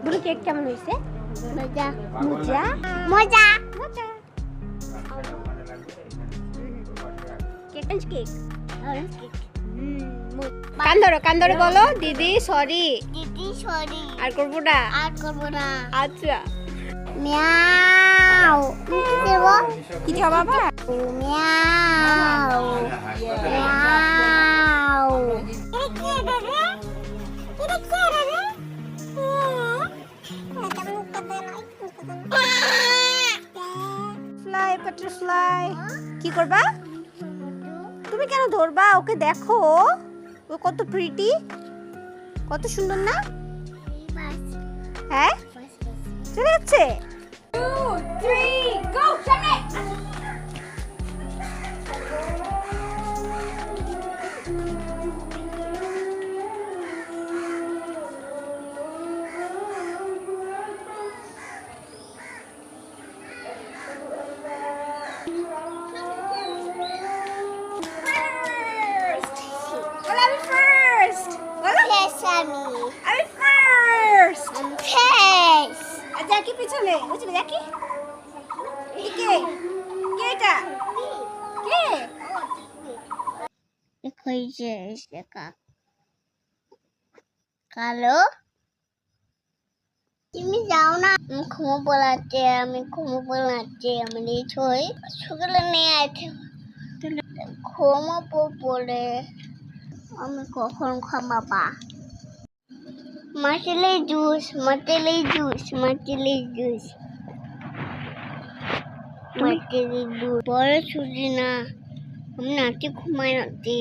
বুড়ো কেক কেমন হয়েছে? মজা মজা মজা মজা। কেক কেক অরেঞ্জ কেক কান ধরে বলো দিদি সরি দিদি সরি আর করবো না। আর করবো না আচ্ছা মিয়াও কি দেব কি খাওয়া বাবা? মিয়াও মিয়াও এটা কি দেবে এটা কি দেবে ফ্লাই বাটারফ্লাই কি করবা? তুমি কেন ধরবা ওকে? দেখো ও কত প্রিটি, কত সুন্দর না? হ্যাঁ চলে যাচ্ছে। 2 3 গো সামনে। আমি ফার্স্ট। ফেস আর জ্যাকি পিছনে বুঝলি? জ্যাকি কে কে এটা কে? কইছে শেখা কালো তুমি যাও না আমি ঘুমোবলাতে আমি ছই সকালে নিয়ে আইতে ঘুমাবো বলে আমি কখন খামাবা মাটিলে জুস বড় ছুটি না আমি নাতি ঘুমাই নাতি